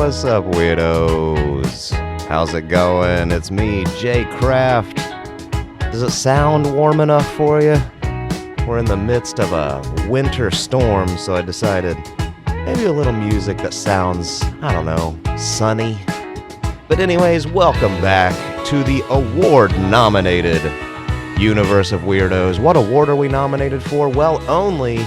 what's up, weirdos? How's it going? It's me, Jay Kraft. Does it sound warm enough for you? We're in the midst of a winter storm, so I decided maybe a little music that sounds, I don't know, sunny. But anyways, welcome back to the award-nominated Universe of Weirdos. What award are we nominated for? Well, only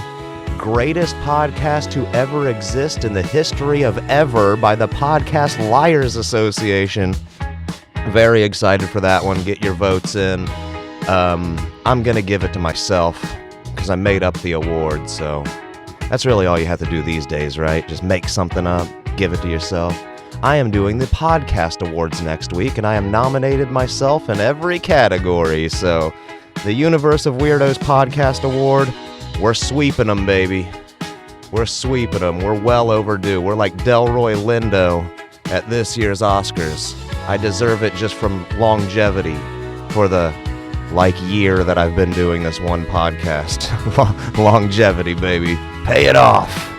Greatest Podcast to Ever Exist in the History of Ever by the Podcast Liars Association. Very excited for that one. Get your votes in. I'm going to give it to myself because I made up the award, so that's really all you have to do these days, right? Just make something up, give it to yourself. I am doing the Podcast Awards next week, and I am nominated myself in every category, so the Universe of Weirdos Podcast Award, we're sweeping them, baby. We're sweeping them. We're well overdue. We're like Delroy Lindo at this year's Oscars. I deserve it just from longevity for the, year that I've been doing this one podcast. Longevity, baby. Pay it off.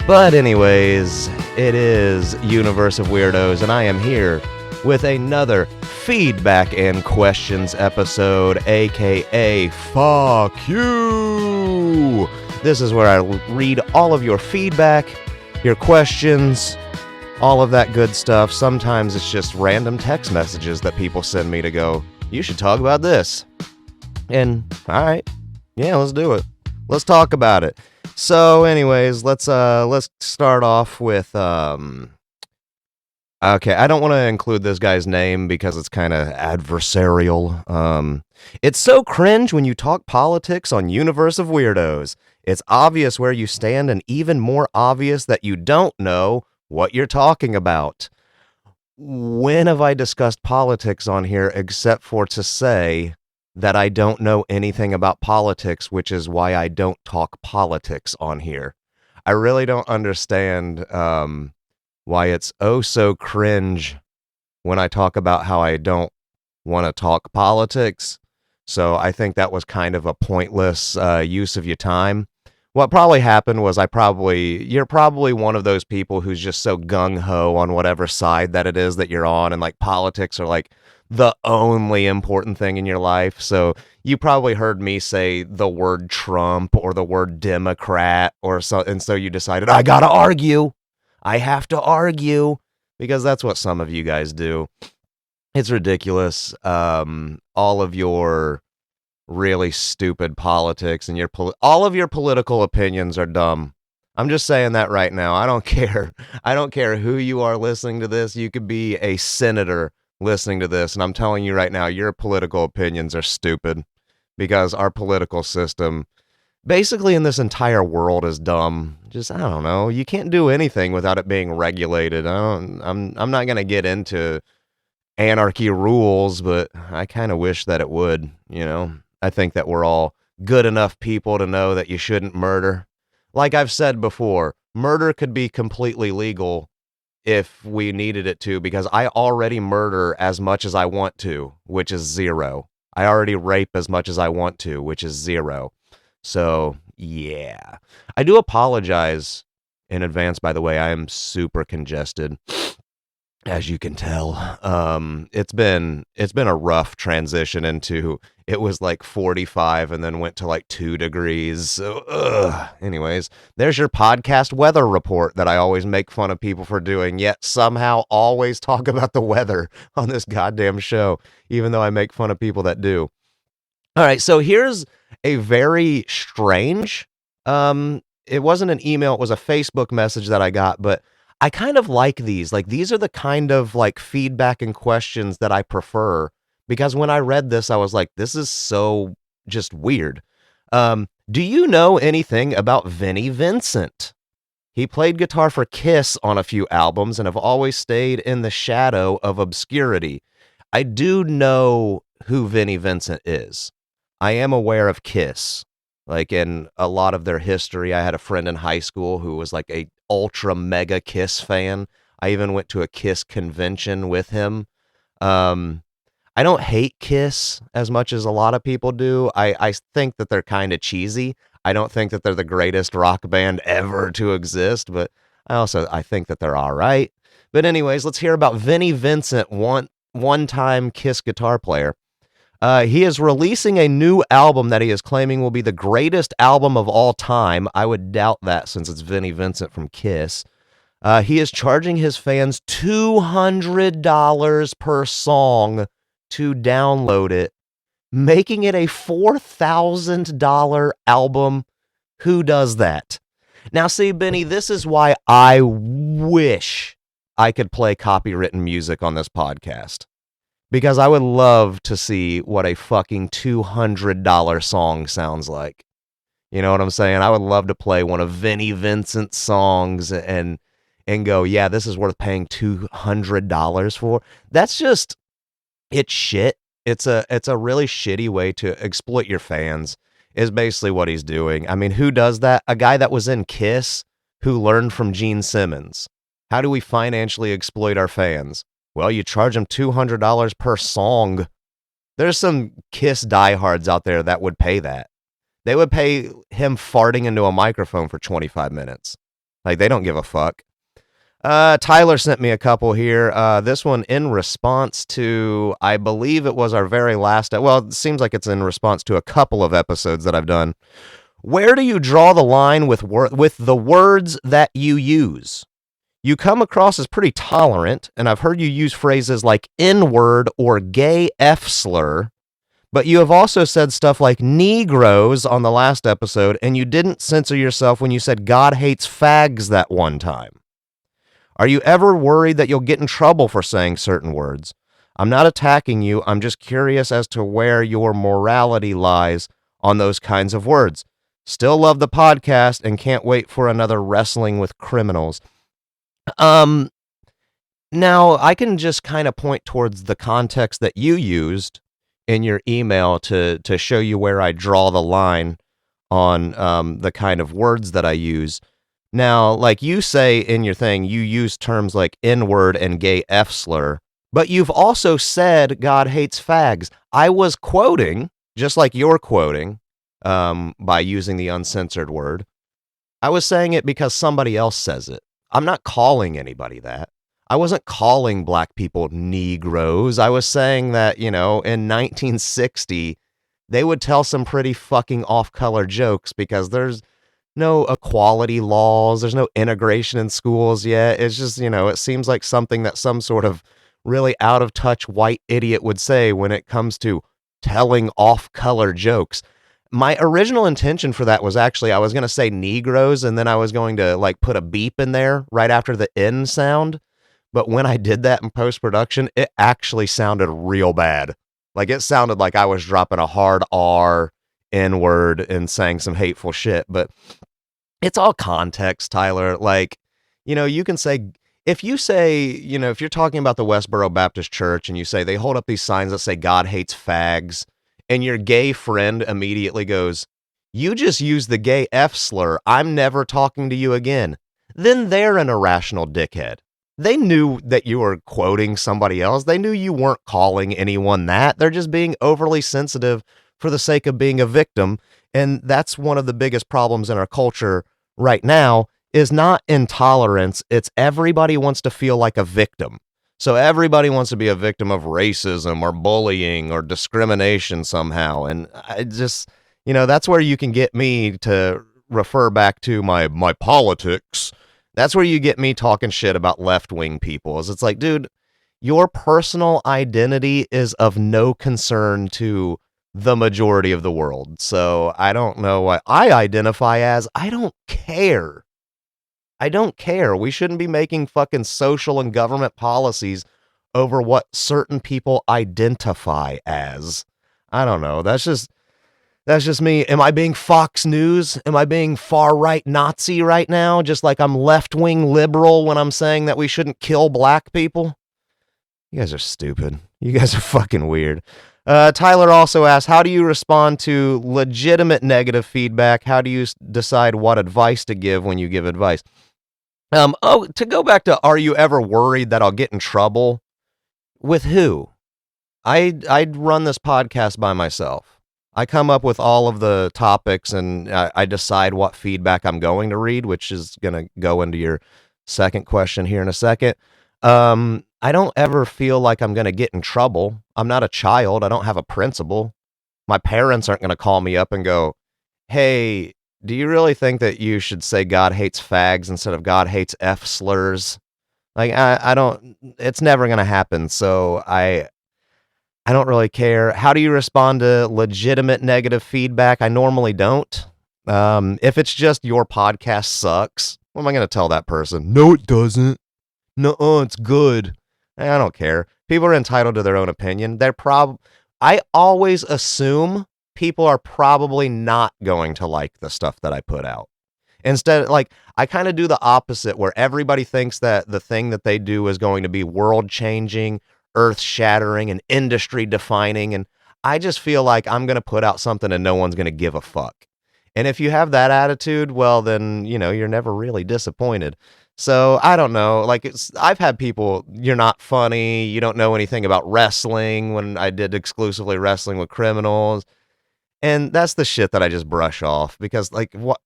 But anyways, it is Universe of Weirdos, and I am here with another Feedback and Questions episode, aka Fuck You! This is where I read all of your feedback, your questions, all of that good stuff. Sometimes it's just random text messages that people send me to go, you should talk about this. And, alright, yeah, let's do it. Let's talk about it. So anyways, let's start off with, okay, I don't want to include this guy's name because it's kind of adversarial. It's so cringe when you talk politics on Universe of Weirdos. It's obvious where you stand and even more obvious that you don't know what you're talking about. When have I discussed politics on here except for to say that I don't know anything about politics, which is why I don't talk politics on here? I really don't understand why it's oh so cringe when I talk about how I don't want to talk politics. So I think that was kind of a pointless use of your time. What probably happened was you're probably one of those people who's just so gung-ho on whatever side that it is that you're on, and like politics are like the only important thing in your life. So you probably heard me say the word Trump or the word Democrat or so, and so you decided I gotta argue. I have to argue, because that's what some of you guys do. It's ridiculous. All of your really stupid politics and all of your political opinions are dumb. I'm just saying that right now. I don't care. I don't care who you are listening to this. You could be a senator listening to this, and I'm telling you right now, your political opinions are stupid, because our political system basically in this entire world is dumb. Just, I don't know. You can't do anything without it being regulated. I'm not going to get into anarchy rules, but I kind of wish that it would, you know. I think that we're all good enough people to know that you shouldn't murder. Like I've said before, murder could be completely legal if we needed it to, because I already murder as much as I want to, which is 0. I already rape as much as I want to, which is 0. So, yeah. I do apologize in advance, by the way. I am super congested, as you can tell. It's been a rough transition into, it was like 45 and then went to like 2 degrees. So, anyways, there's your podcast weather report that I always make fun of people for doing, yet somehow always talk about the weather on this goddamn show, even though I make fun of people that do. All right, so here's a very strange, it wasn't an email, it was a Facebook message that I got, but I kind of like these. Like, these are the kind of like feedback and questions that I prefer, because when I read this, I was like, this is so just weird. Do you know anything about Vinnie Vincent? He played guitar for Kiss on a few albums and have always stayed in the shadow of obscurity. I do know who Vinnie Vincent is. I am aware of Kiss, like in a lot of their history. I had a friend in high school who was like a ultra mega Kiss fan. I even went to a Kiss convention with him. I don't hate Kiss as much as a lot of people do. I think that they're kind of cheesy. I don't think that they're the greatest rock band ever to exist, but I think that they're all right. But anyways, let's hear about Vinnie Vincent, one-time Kiss guitar player. He is releasing a new album that he is claiming will be the greatest album of all time. I would doubt that since it's Vinnie Vincent from Kiss. He is charging his fans $200 per song to download it, making it a $4,000 album. Who does that? Now, see, Benny, this is why I wish I could play copywritten music on this podcast. Because I would love to see what a fucking $200 song sounds like. You know what I'm saying? I would love to play one of Vinnie Vincent's songs and go, yeah, this is worth paying $200 for. That's just, it's shit. It's a really shitty way to exploit your fans, is basically what he's doing. I mean, who does that? A guy that was in Kiss who learned from Gene Simmons. How do we financially exploit our fans? Well, you charge them $200 per song. There's some Kiss diehards out there that would pay that. They would pay him farting into a microphone for 25 minutes. Like, they don't give a fuck. Tyler sent me a couple here. This one in response to, I believe it was our very last, well, it seems like it's in response to a couple of episodes that I've done. Where do you draw the line with the words that you use? You come across as pretty tolerant, and I've heard you use phrases like N-word or gay F-slur, but you have also said stuff like Negroes on the last episode, and you didn't censor yourself when you said God hates fags that one time. Are you ever worried that you'll get in trouble for saying certain words? I'm not attacking you. I'm just curious as to where your morality lies on those kinds of words. Still love the podcast and can't wait for another Wrestling with Criminals. Now I can just kind of point towards the context that you used in your email to show you where I draw the line on the kind of words that I use. Now, like you say in your thing, you use terms like N-word and gay F-slur, but you've also said God hates fags. I was quoting, just like you're quoting, by using the uncensored word. I was saying it because somebody else says it. I'm not calling anybody that. I wasn't calling black people Negroes. I was saying that, in 1960, they would tell some pretty fucking off-color jokes because there's no equality laws. There's no integration in schools yet. It's just, it seems like something that some sort of really out-of-touch white idiot would say when it comes to telling off-color jokes. My original intention for that was actually, I was going to say Negroes, and then I was going to put a beep in there right after the N sound. But when I did that in post-production, it actually sounded real bad. Like, it sounded like I was dropping a hard R, N-word, and saying some hateful shit. But it's all context, Tyler. Like, you can say, if you say, if you're talking about the Westboro Baptist Church and you say they hold up these signs that say God hates fags, and your gay friend immediately goes, you just used the gay F slur, I'm never talking to you again, then they're an irrational dickhead. They knew that you were quoting somebody else. They knew you weren't calling anyone that. They're just being overly sensitive for the sake of being a victim. And that's one of the biggest problems in our culture right now, is not intolerance. It's everybody wants to feel like a victim. So everybody wants to be a victim of racism or bullying or discrimination somehow. And I just, that's where you can get me to refer back to my politics. That's where you get me talking shit about left-wing people. Is it's like, dude, your personal identity is of no concern to the majority of the world. So I don't know what I identify as. I don't care. I don't care. We shouldn't be making fucking social and government policies over what certain people identify as. I don't know. That's just me. Am I being Fox News? Am I being far-right Nazi right now? Just like I'm left-wing liberal when I'm saying that we shouldn't kill black people? You guys are stupid. You guys are fucking weird. Tyler also asked, how do you respond to legitimate negative feedback? How do you decide what advice to give when you give advice? To go back to, are you ever worried that I'll get in trouble? With who? I'd run this podcast by myself. I come up with all of the topics and I decide what feedback I'm going to read, which is going to go into your second question here in a second. I don't ever feel like I'm going to get in trouble. I'm not a child. I don't have a principal. My parents aren't going to call me up and go, "Hey, do you really think that you should say God hates fags instead of God hates F slurs?" Like, I don't, it's never going to happen. So I don't really care. How do you respond to legitimate negative feedback? I normally don't. If it's just your podcast sucks, what am I going to tell that person? No, it doesn't. No, it's good. I don't care. People are entitled to their own opinion. I always assume people are probably not going to like the stuff that I put out. Instead, like, I kind of do the opposite where everybody thinks that the thing that they do is going to be world changing, earth shattering, and industry defining. And I just feel like I'm going to put out something and no one's going to give a fuck. And if you have that attitude, well, then, you're never really disappointed. So I don't know. Like, I've had people, "You're not funny. You don't know anything about wrestling," when I did exclusively wrestling with criminals. And that's the shit that I just brush off because, like, what?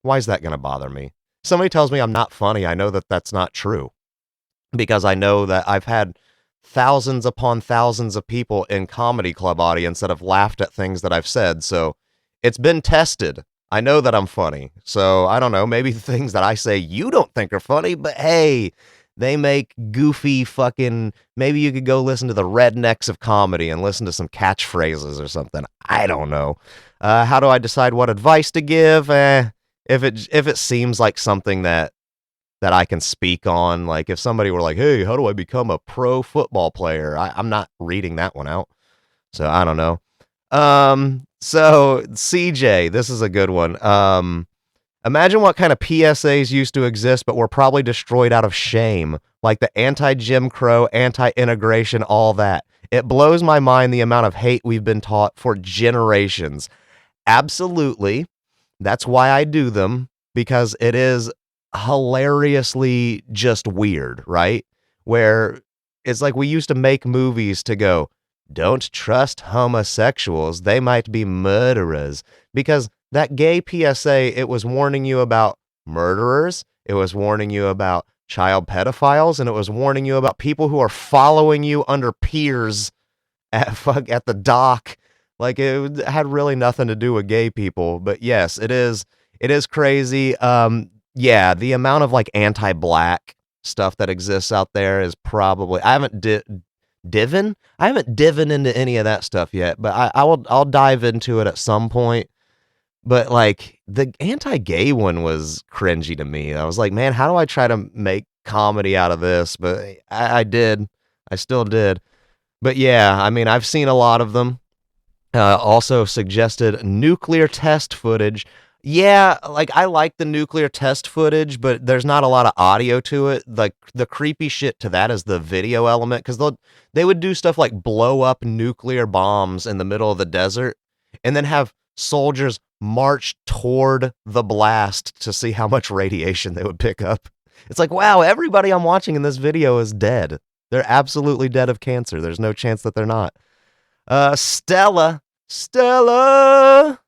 Why is that going to bother me? Somebody tells me I'm not funny. I know that that's not true because I know that I've had thousands upon thousands of people in comedy club audience that have laughed at things that I've said. So it's been tested. I know that I'm funny. So I don't know. Maybe the things that I say you don't think are funny, but hey, they make goofy fucking. Maybe you could go listen to the Rednecks of comedy and listen to some catchphrases or something. I don't know. How do I decide what advice to give? If it seems like something that I can speak on, like if somebody were like, "Hey, how do I become a pro football player?" I'm not reading that one out. So I don't know. So CJ, this is a good one. Imagine what kind of PSAs used to exist, but were probably destroyed out of shame, like the anti-Jim Crow, anti-integration, all that. It blows my mind the amount of hate we've been taught for generations. Absolutely. That's why I do them, because it is hilariously just weird, right? Where it's like we used to make movies to go, "Don't trust homosexuals. They might be murderers." Because that gay PSA, it was warning you about murderers. It was warning you about child pedophiles. And it was warning you about people who are following you under piers at the dock. Like, it had really nothing to do with gay people. But yes, it is crazy. Yeah, the amount of like anti-black stuff that exists out there is probably, I haven't divin into any of that stuff yet, but I'll dive into it at some point. But like the anti-gay one was cringy to me. I was like, man, how do I try to make comedy out of this? But I did. I still did. But yeah, I mean, I've seen a lot of them. Also suggested nuclear test footage. Yeah, like I like the nuclear test footage, but there's not a lot of audio to it. Like the creepy shit to that is the video element, because they would do stuff like blow up nuclear bombs in the middle of the desert and then have soldiers march toward the blast to see how much radiation they would pick up. It's like, wow, everybody I'm watching in this video is dead. They're absolutely dead of cancer. There's no chance that they're not. Stella sent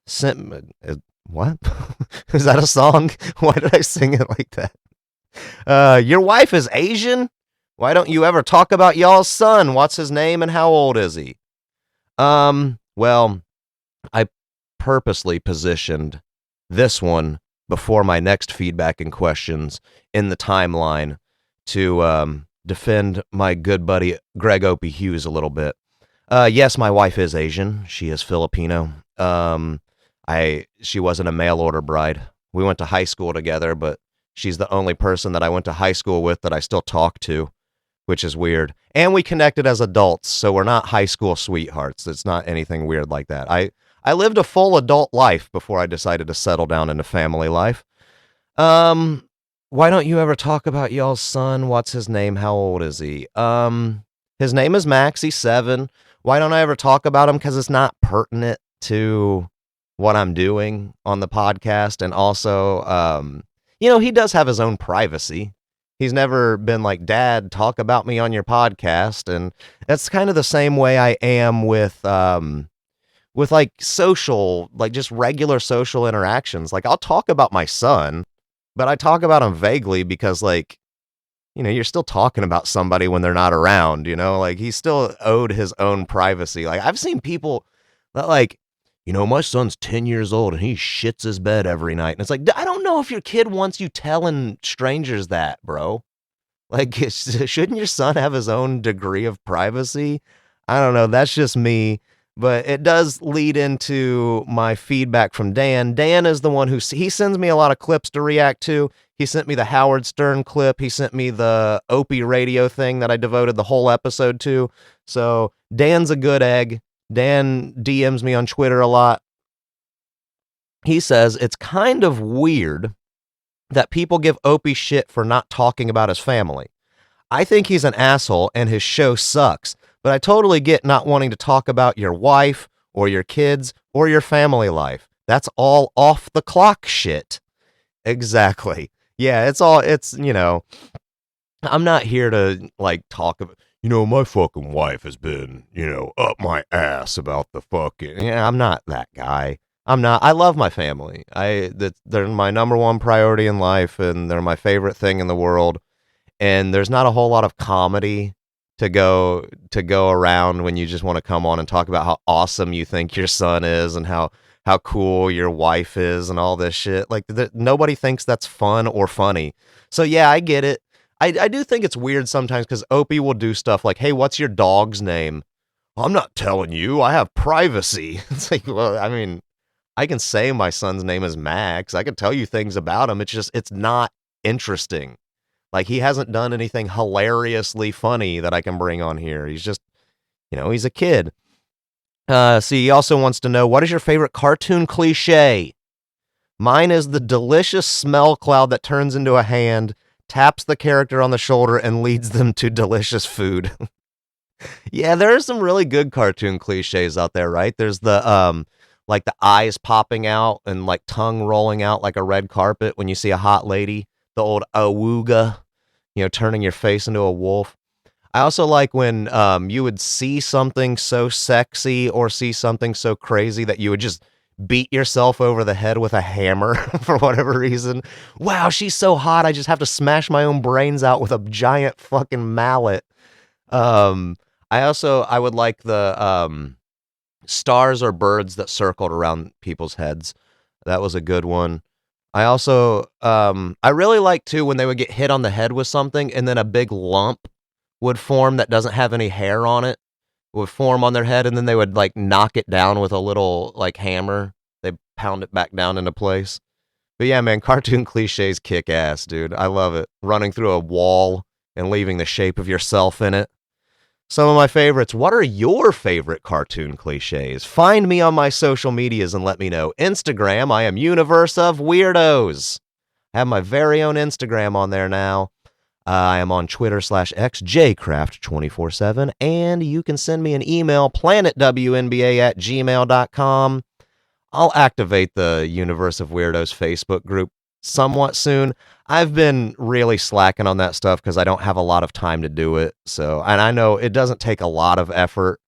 what? Is that a song? Why did I sing it like that? Your wife is Asian? Why don't you ever talk about y'all's son? What's his name and how old is he? Well, I purposely positioned this one before my next feedback and questions in the timeline to defend my good buddy Greg Opie Hughes a little bit. Yes, my wife is Asian. She is Filipino. She wasn't a mail order bride. We went to high school together, but she's the only person that I went to high school with that I still talk to, which is weird. And we connected as adults, so we're not high school sweethearts. It's not anything weird like that. I lived a full adult life before I decided to settle down into family life. Why don't you ever talk about y'all's son? What's his name? How old is he? His name is Max. He's 7. Why don't I ever talk about him? Because it's not pertinent to what I'm doing on the podcast. And also, he does have his own privacy. He's never been like, "Dad, talk about me on your podcast." And that's kind of the same way I am with like social, like just regular social interactions. Like I'll talk about my son, but I talk about him vaguely because like you're still talking about somebody when they're not around, like he still owed his own privacy. Like I've seen people that like, my son's 10 years old and he shits his bed every night. And it's like, I don't know if your kid wants you telling strangers that, bro. Like, shouldn't your son have his own degree of privacy? I don't know. That's just me. But it does lead into my feedback from Dan. Dan is the one he sends me a lot of clips to react to. He sent me the Howard Stern clip. He sent me the Opie radio thing that I devoted the whole episode to. So Dan's a good egg. Dan DMs me on Twitter a lot. He says it's kind of weird that people give Opie shit for not talking about his family. I think he's an asshole and his show sucks, but I totally get not wanting to talk about your wife or your kids or your family life. That's all off the clock shit. Exactly. Yeah, I'm not here to like talk about, my fucking wife has been, up my ass about the fucking, I'm not that guy. I love my family. They're my number one priority in life and they're my favorite thing in the world. And there's not a whole lot of comedy to go around when you just want to come on and talk about how awesome you think your son is and how cool your wife is and all this shit. Like nobody thinks that's fun or funny. So yeah, I get it. I do think it's weird sometimes because Opie will do stuff like, hey, what's your dog's name? Well, I'm not telling you. I have privacy. It's like, well, I mean, I can say my son's name is Max. I can tell you things about him. It's not interesting. Like he hasn't done anything hilariously funny that I can bring on here. He's just, he's a kid. See, he also wants to know, what is your favorite cartoon cliche? Mine is the delicious smell cloud that turns into a hand, taps the character on the shoulder, and leads them to delicious food. Yeah, there are some really good cartoon cliches out there, right? There's the, like the eyes popping out and like tongue rolling out like a red carpet when you see a hot lady. The old awooga, turning your face into a wolf. I also like when you would see something so sexy or see something so crazy that you would just beat yourself over the head with a hammer for whatever reason. Wow, she's so hot. I just have to smash my own brains out with a giant fucking mallet. I would like the stars or birds that circled around people's heads. That was a good one. I also, I really like too when they would get hit on the head with something and then a big lump would form that doesn't have any hair on it, would form on their head, and then they would like knock it down with a little like hammer. They pound it back down into place. But yeah, man, cartoon cliches kick ass, dude. I love it. Running through a wall and leaving the shape of yourself in it. Some of my favorites. What are your favorite cartoon cliches? Find me on my social medias and let me know. Instagram, I am UniverseOfWeirdos. I have my very own Instagram on there now. I am on Twitter /X, jcraft247, and you can send me an email, planetwnba@gmail.com. I'll activate the Universe of Weirdos Facebook group somewhat soon. I've been really slacking on that stuff because I don't have a lot of time to do it. So, and I know it doesn't take a lot of effort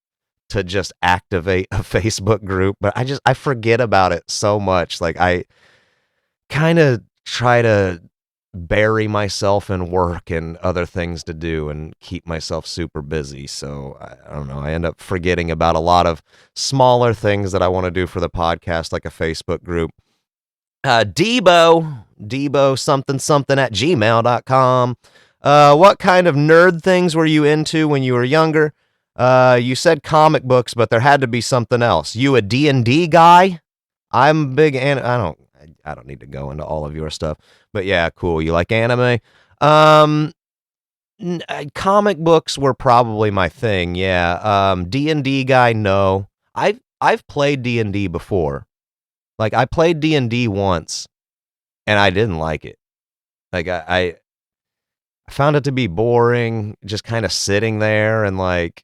to just activate a Facebook group, but I forget about it so much. Like I kind of try to bury myself in work and other things to do and keep myself super busy. So I don't know. I end up forgetting about a lot of smaller things that I want to do for the podcast, like a Facebook group. Debo something at gmail.com. What kind of nerd things were you into when you were younger? You said comic books, but there had to be something else. You a D&D guy? I'm big and I don't need to go into all of your stuff, but yeah, cool. You like anime? Comic books were probably my thing. Yeah. D&D guy. No, I've played D&D before. Like I played D&D once and I didn't like it. Like I found it to be boring, just kind of sitting there and like,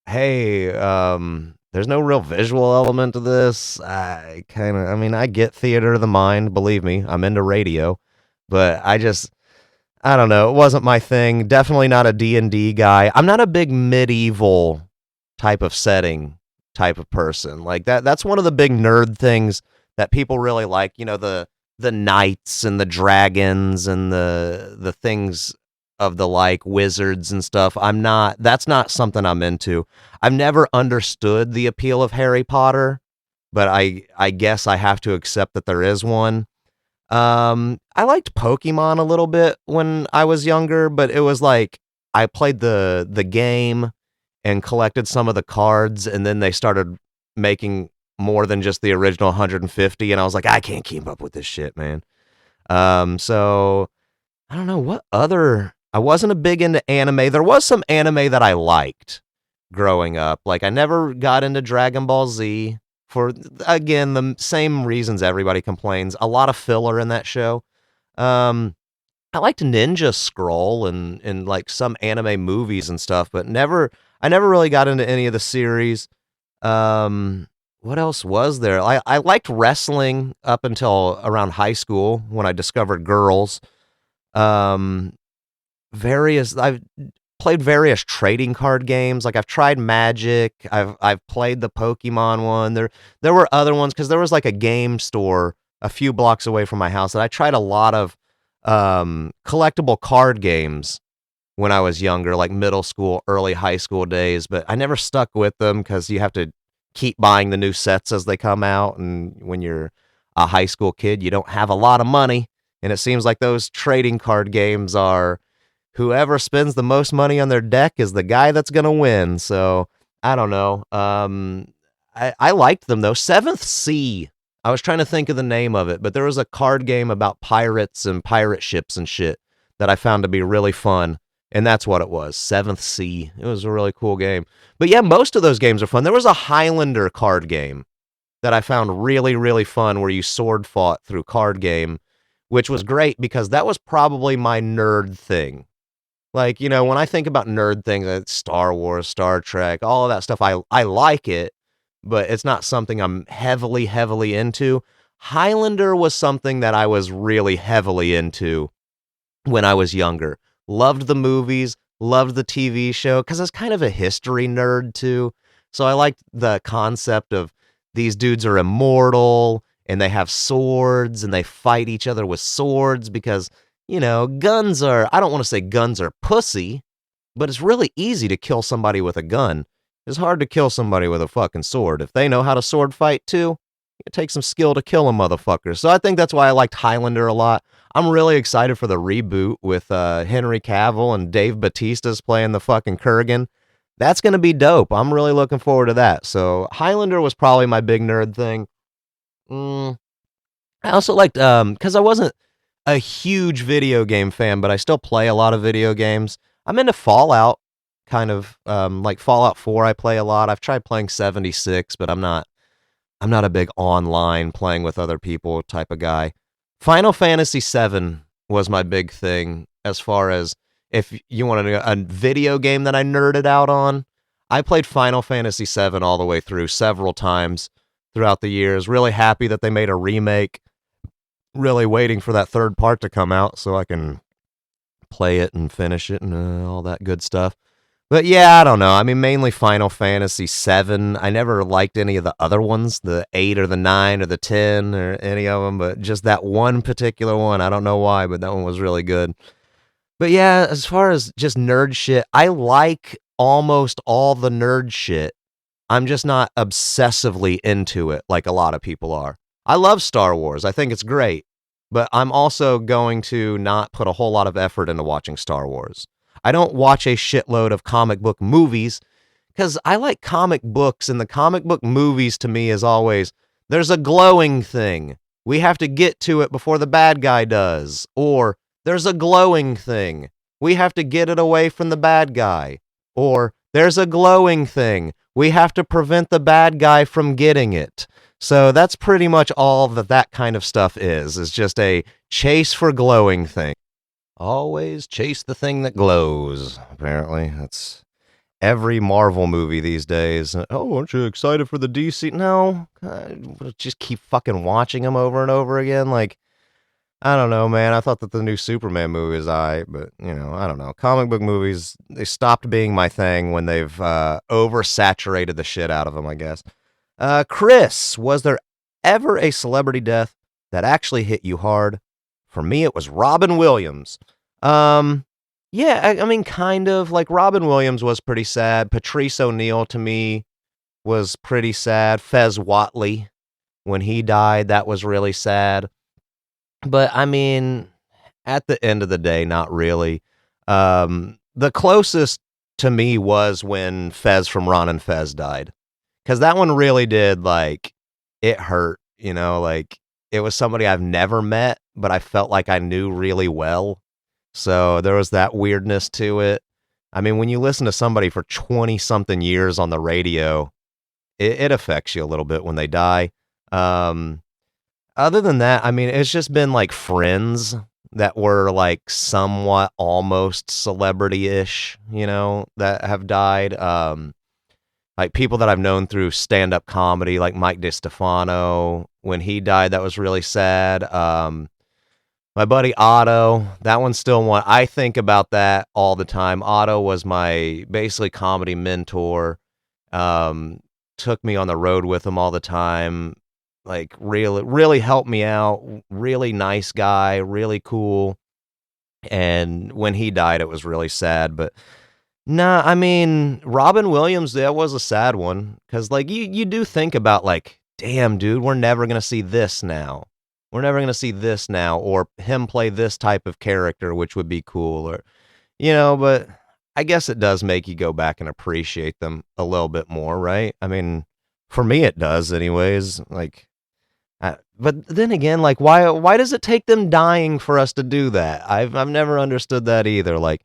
hey, there's no real visual element to this. I get theater of the mind, believe me, I'm into radio, but I don't know. It wasn't my thing. Definitely not a D&D guy. I'm not a big medieval type of setting type of person. Like that's one of the big nerd things that people really like, the knights and the dragons and the things of the like wizards and stuff. That's not something I'm into. I've never understood the appeal of Harry Potter, but I guess I have to accept that there is one. I liked Pokemon a little bit when I was younger, but it was like I played the game and collected some of the cards, and then they started making more than just the original 150, and I was like, I can't keep up with this shit, man. So I don't know what other. I wasn't a big into anime. There was some anime that I liked growing up. Like I never got into Dragon Ball Z for again the same reasons everybody complains. A lot of filler in that show. Um, I liked Ninja Scroll and like some anime movies and stuff, but I never really got into any of the series. Um, what else was there? I liked wrestling up until around high school when I discovered girls. Um, I've played various trading card games. Like I've tried Magic. I've played the Pokemon one. There were other ones because there was like a game store a few blocks away from my house, and I tried a lot of collectible card games when I was younger, like middle school, early high school days. But I never stuck with them because you have to keep buying the new sets as they come out, and when you're a high school kid, you don't have a lot of money, and it seems like those trading card games are whoever spends the most money on their deck is the guy that's going to win. So I don't know. I liked them though. Seventh Sea. I was trying to think of the name of it, but there was a card game about pirates and pirate ships and shit that I found to be really fun. And that's what it was. Seventh Sea. It was a really cool game. But yeah, most of those games are fun. There was a Highlander card game that I found really, really fun where you sword fought through card game, which was great because that was probably my nerd thing. Like, you know, when I think about nerd things, Star Wars, Star Trek, all of that stuff, I like it, but it's not something I'm heavily, heavily into. Highlander was something that I was really heavily into when I was younger. Loved the movies, loved the TV show, because I was kind of a history nerd too. So I liked the concept of these dudes are immortal and they have swords and they fight each other with swords because you know, I don't want to say guns are pussy, but it's really easy to kill somebody with a gun. It's hard to kill somebody with a fucking sword. If they know how to sword fight too, it takes some skill to kill a motherfucker. So I think that's why I liked Highlander a lot. I'm really excited for the reboot with Henry Cavill and Dave Bautista's playing the fucking Kurgan. That's going to be dope. I'm really looking forward to that. So Highlander was probably my big nerd thing. I also liked, because I wasn't a huge video game fan, but I still play a lot of video games. I'm into Fallout, kind of like Fallout 4 I play a lot. I've tried playing 76, but I'm not a big online playing with other people type of guy. Final Fantasy 7 was my big thing as far as if you want a video game that I nerded out on. I played Final Fantasy 7 all the way through several times throughout the years. Really happy that they made a remake. Really waiting for that third part to come out so I can play it and finish it and all that good stuff. But yeah, I don't know. I mean, mainly Final Fantasy 7. I never liked any of the other ones, the 8 or the 9 or the 10 or any of them, but just that one particular one. I don't know why, but that one was really good. But yeah, as far as just nerd shit, I like almost all the nerd shit. I'm just not obsessively into it like a lot of people are. I love Star Wars. I think it's great. But I'm also going to not put a whole lot of effort into watching Star Wars. I don't watch a shitload of comic book movies because I like comic books, and the comic book movies to me is always there's a glowing thing. We have to get to it before the bad guy does. Or there's a glowing thing. We have to get it away from the bad guy. Or there's a glowing thing. We have to prevent the bad guy from getting it. So that's pretty much all that kind of stuff is just a chase for glowing thing. Always chase the thing that glows, apparently. That's every Marvel movie these days. Oh, aren't you excited for the DC? No, just keep fucking watching them over and over again. Like, I don't know, man. I thought that the new Superman movie is but, you know, I don't know. Comic book movies, they stopped being my thing when they've oversaturated the shit out of them, I guess. Chris, was there ever a celebrity death that actually hit you hard? For me, it was Robin Williams. Yeah, I mean, kind of. Like, Robin Williams was pretty sad. Patrice O'Neal, to me, was pretty sad. Fez Whatley, when he died, that was really sad. But, I mean, at the end of the day, not really. The closest to me was when Fez from Ron and Fez died. Because that one really did, like, it hurt, you know? Like, it was somebody I've never met, but I felt like I knew really well. So there was that weirdness to it. I mean, when you listen to somebody for 20 something years on the radio, it affects you a little bit when they die. Um, Other than that, I mean, it's just been like friends that were like somewhat almost celebrity-ish, you know, that have died. Like people that I've known through stand-up comedy, like Mike DeStefano. When he died, that was really sad. My buddy Otto, that one's still one. I think about that all the time. Otto was my basically comedy mentor. Um, Took me on the road with him all the time. Like really, really helped me out. Really nice guy, really cool. And when he died, it was really sad. But nah, I mean, Robin Williams, that was a sad one. Cause like you do think about like, damn, dude, we're never gonna see this now. We're never gonna see this now, or him play this type of character, which would be cool, or but I guess it does make you go back and appreciate them a little bit more, right? I mean, for me it does anyways. Like but then again, like why does it take them dying for us to do that? I've never understood that either. Like,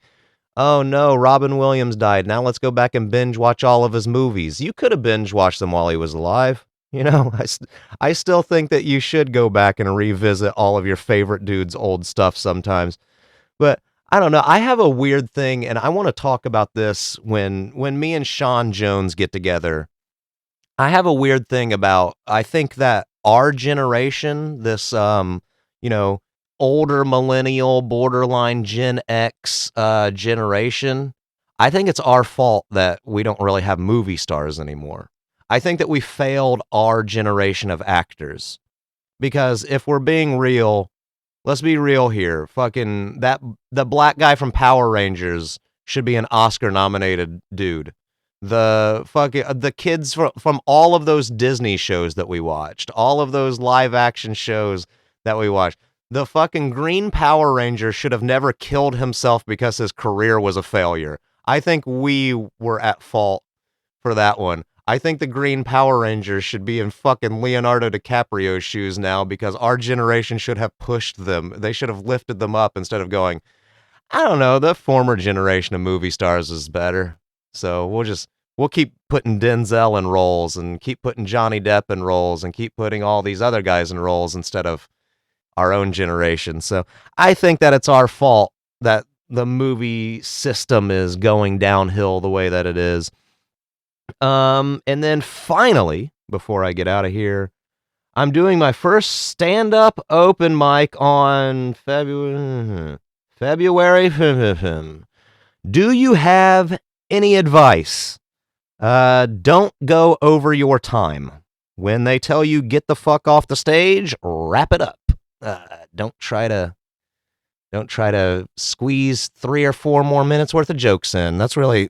oh no, Robin Williams died. Now let's go back and binge watch all of his movies. You could have binge watched them while he was alive. I still think that you should go back and revisit all of your favorite dude's old stuff sometimes. But I don't know. I have a weird thing, and I want to talk about this when me and Sean Jones get together. I have a weird thing about I think that our generation, this you know, older millennial borderline Gen X generation, I think it's our fault that we don't really have movie stars anymore. I think that we failed our generation of actors because if we're being real, let's be real here. Fucking the black guy from Power Rangers should be an Oscar nominated dude. The kids from all of those Disney shows that we watched, all of those live action shows that we watched. The fucking Green Power Ranger should have never killed himself because his career was a failure. I think we were at fault for that one. I think the Green Power Rangers should be in fucking Leonardo DiCaprio's shoes now because our generation should have pushed them. They should have lifted them up instead of going, I don't know, the former generation of movie stars is better. So we'll keep putting Denzel in roles and keep putting Johnny Depp in roles and keep putting all these other guys in roles instead of our own generation. So I think that it's our fault that the movie system is going downhill the way that it is. And then finally, before I get out of here, I'm doing my first stand-up open mic on February. Do you have any advice? Don't go over your time. When they tell you get the fuck off the stage, wrap it up. Don't try to squeeze 3 or 4 more minutes worth of jokes in. That's really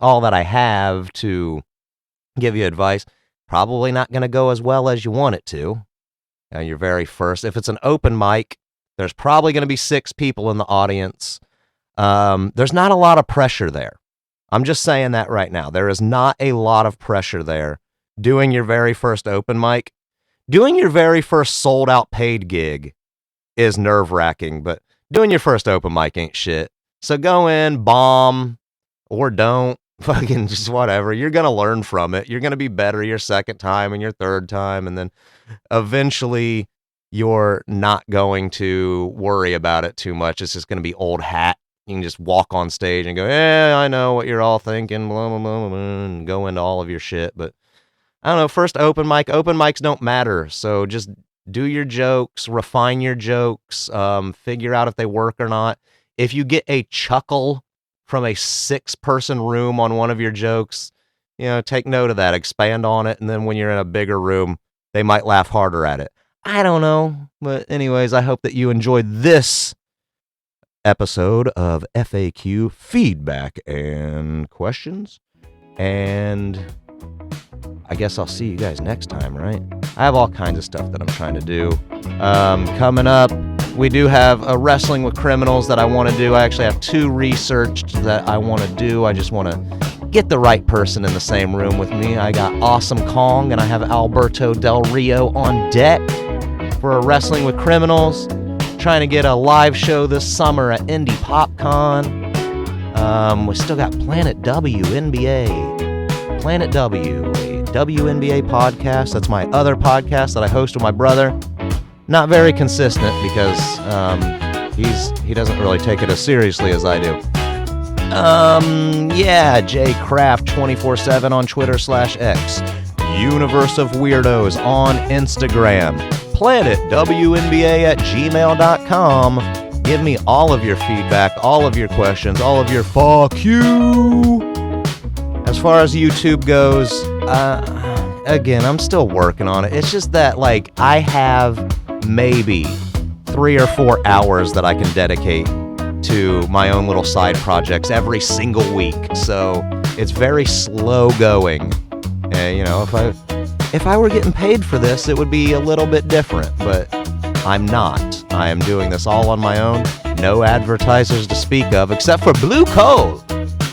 all that I have to give you advice. Probably not going to go as well as you want it to. Your very first. If it's an open mic, there's probably going to be 6 people in the audience. There's not a lot of pressure there. I'm just saying that right now. There is not a lot of pressure there. Doing your very first open mic, doing your very first sold out paid gig is nerve wracking, but doing your first open mic ain't shit. So go in, bomb, or don't. Fucking just whatever. You're going to learn from it. You're going to be better your second time and your third time. And then eventually you're not going to worry about it too much. It's just going to be old hat. You can just walk on stage and go, yeah, I know what you're all thinking, blah, blah, blah, blah, and go into all of your shit. But I don't know, first open mics don't matter. So just do your jokes, refine your jokes, figure out if they work or not. If you get a chuckle from a 6-person room on one of your jokes, take note of that, expand on it. And then when you're in a bigger room, they might laugh harder at it. I don't know. But anyways, I hope that you enjoyed this episode of FAQ Feedback and Questions. And I guess I'll see you guys next time, right? I have all kinds of stuff that I'm trying to do. Coming up, we do have a Wrestling with Criminals that I want to do. I actually have 2 researched that I want to do. I just want to get the right person in the same room with me. I got Awesome Kong and I have Alberto Del Rio on deck for a Wrestling with Criminals. Trying to get a live show this summer at Indie PopCon. We still got Planet W NBA. Planet W, a WNBA podcast. That's my other podcast that I host with my brother. Not very consistent because he doesn't really take it as seriously as I do. JCraft 24/7 on Twitter/X. Universe of Weirdos on Instagram. PlanetWNBA@gmail.com. Give me all of your feedback, all of your questions, all of your fuck you. As far as YouTube goes, again, I'm still working on it. It's just that, like, I have maybe 3 or 4 hours that I can dedicate to my own little side projects every single week. So it's very slow going. And, you know, if I were getting paid for this, it would be a little bit different, but I'm not. I am doing this all on my own. No advertisers to speak of, except for Blue Coal.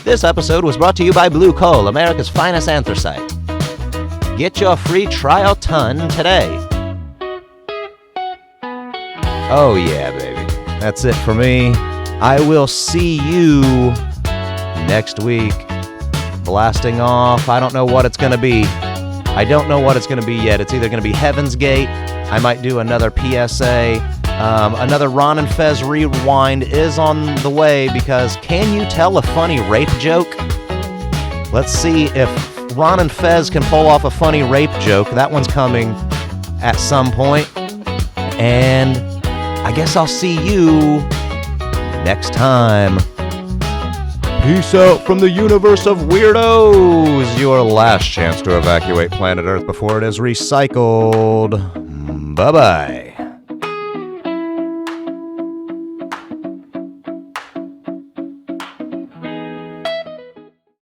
This episode was brought to you by Blue Coal, America's finest anthracite. Get your free trial ton today. Oh yeah, baby. That's it for me. I will see you next week. Blasting off. I don't know what it's going to be. I don't know what it's going to be yet. It's either going to be Heaven's Gate. I might do another PSA. Another Ron and Fez rewind is on the way because can you tell a funny rape joke? Let's see if Ron and Fez can pull off a funny rape joke. That one's coming at some point. And I guess I'll see you next time. Peace out from the universe of weirdos. Your last chance to evacuate planet Earth before it is recycled. Bye-bye.